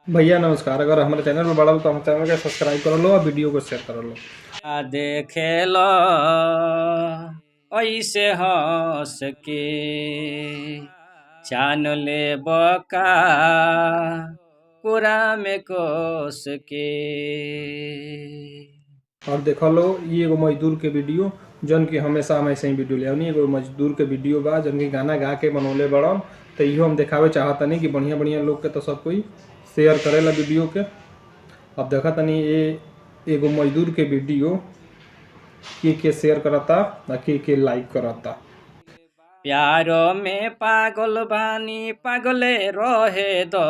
भैया नमस्कार। अगर हमारे चैनल पर बड़ा हो तो हमारे चैनल को सब्सक्राइब कर लो और वीडियो को शेयर कर लो। देखेलो ऐसे हंस के जान ले बका पूरा में कोस के। और देख लो ये एगो मजदूर के वीडियो जन की हमेशा हम ऐसे ही वीडियो ले आवनी। एगो मजदूर के वीडियो बा जन की गाना गा के बनौले बड़न, तो इहो हम देखावे चाहतनी कि बढ़िया बढ़िया लोग के तो सब कोई शेयर करेला वीडियो के। अब देखा तनी ये एगो मजदूर के वीडियो के शेयर करता ना के लाइक करता। प्यारो में पागल बानी पागले रहे दो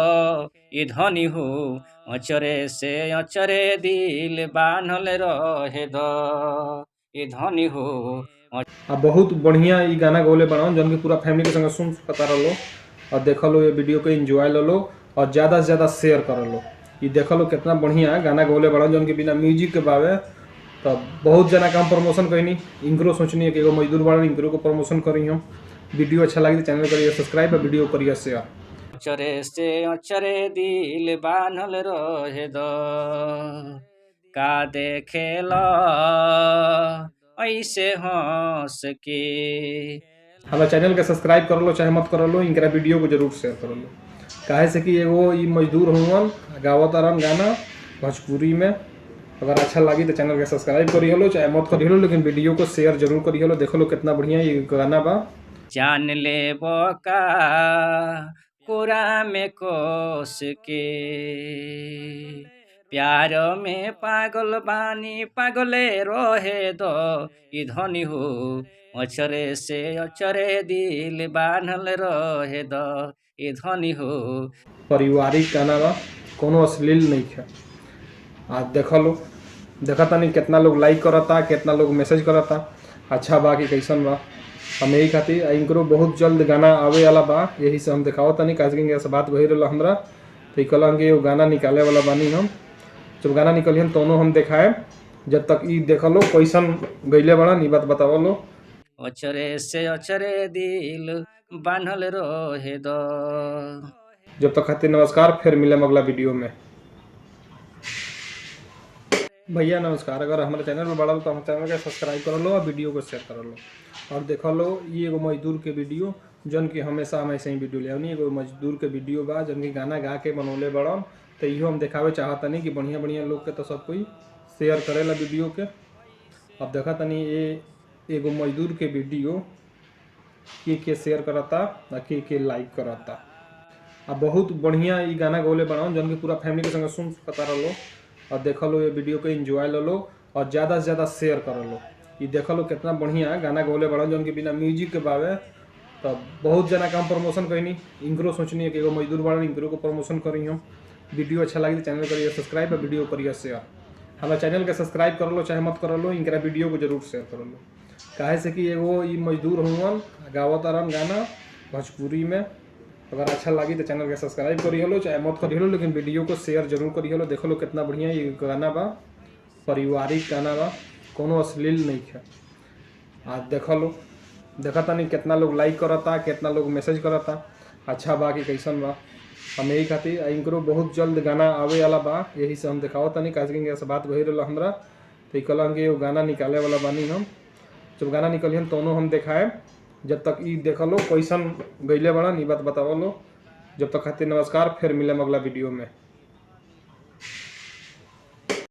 ई धनी हो अचरे से अचरे दिल बान्हल रहे दो ई धनी हो। आ बहुत बढ़िया ई गाना गौले बनाओ जन की पूरा फैमिली के संग सुन पता रहो और देख लो ये वीडियो को एंजॉय लो और ज़्यादा से ज़्यादा शेयर कर लो। ये देख लो कितना बढ़िया गाना गौले बनाओ जन के बिना म्यूजिक के बावे। तो बहुत जना काम प्रमोशन कहीं इनकरो सोचनी है कि एगो मजदूर बाड़न इनकरो को प्रमोशन करी हम। वीडियो अच्छा लगी तो चैनल करिए सब्सक्राइब और वीडियो करिए शेयर। अचरे से अचरे दिल बान्हल रहे दो का देखेला ऐसे हंस के। हमारे चैनल के सब्सक्राइब कर लो चाहे मत कर लो, इनकरा वीडियो को जरूर शेयर कर लो। काहे से कि एगो ई मजदूर हुवन गावत रन गाना भोजपुरी में। अगर अच्छा लगी तो चैनल के सब्सक्राइब करी हलो चाहे मत करी हलो, लेकिन वीडियो को शेयर जरूर करी हलो। देखो लो कितना बढ़िया ये गाना बा। जान ले बका कोरा में कोस के प्यार में पागल बानी पागले रहे दो ई धनी हो अचरे से अचरे दिल बान्हल रहे दो ई धनी हो। पारिवारिक गाना बा, कोनो अश्लील नहीं है। आज देख लो देखा तनी कितना लोग लाइक करता, कितना लोग मैसेज करता अच्छा बा कि कैसन बा। हम यही खातिर इनकरो बहुत जल्द गाना आवे वाला बा, यही से हम दिखाओ तनी काज से बात वही रहा हमरा। तो कहलन कि वो गाना निकाले वाला बानी हम। जब गाना निकली हम दोनों हम दिखाए, जब तक ई देख लो कैसन गईले बड़ा ई बात बताव लो। अचरे से अचरे दिल बान्हल रहे दो। जब तक खातिर नमस्कार, फिर मिले अगला वीडियो में। भैया नमस्कार। अगर हमारे चैनल पर बड़ा हो तो हमारे चैनल को सब्सक्राइब कर लो और वीडियो को शेयर कर लो। और देख लो ये एगो मजदूर के वीडियो जन की हमेशा हम ऐसे ही वीडियो ले आवनी। एगो मजदूर के वीडियो बा जन की गाना गा के बनौले बड़न, तो इहो हम देखावे चाहतनी कि बढ़िया बढ़िया लोग के तो सब कोई शेयर करेला वीडियो के। अब देखा तनी ये एगो मजदूर के वीडियो के शेयर करता ना के लाइक करता। आ बहुत बढ़िया ई गाना गौले बनाओ जन की पूरा फैमिली के संग सुन पता रहो और देख लो ये वीडियो को एंजॉय लो और ज़्यादा से ज़्यादा शेयर कर लो। ये देख लो कितना बढ़िया गाना गौले बनाओ जन के बिना म्यूजिक के बावे। तो बहुत जना काम प्रमोशन कहीं इनकरो सोचनी है कि एगो मजदूर बाड़न इनकरो को प्रमोशन करी हम। वीडियो अच्छा लगी तो चैनल करिए सब्सक्राइब और वीडियो करिए शेयर। हमारे चैनल के सब्सक्राइब कर लो चाहे मत कर लो, इनकरा वीडियो को जरूर शेयर कर लो। काहे से कि एगो ई मजदूर हुवन गावत रन गाना भोजपुरी में। अगर अच्छा लगी तो चैनल के सब्सक्राइब करी हलो चाहे मत करी हलो, लेकिन वीडियो को शेयर जरूर करी हलो। देखो लो कितना बढ़िया ये गाना बा, पारिवारिक गाना बा, कोनो अश्लील नहीं है। आज देख लो देखा तनी कितना लोग लाइक करता, कितना लोग मैसेज करता अच्छा बा कि कैसन बा। हम यही खातिर इनकरो बहुत जल्द गाना आवे वाला बा, यही से हम दिखाओ तनी काज से बात वही रहा हमरा। तो कहलन कि वो गाना निकाले वाला बानी हम। जब गाना निकली हम दोनों हम दिखाए, जब तक ई देख लो कैसन गईले बड़ा ई बात बताव लो। जब तक खातिर नमस्कार, फिर मिले अगला वीडियो में।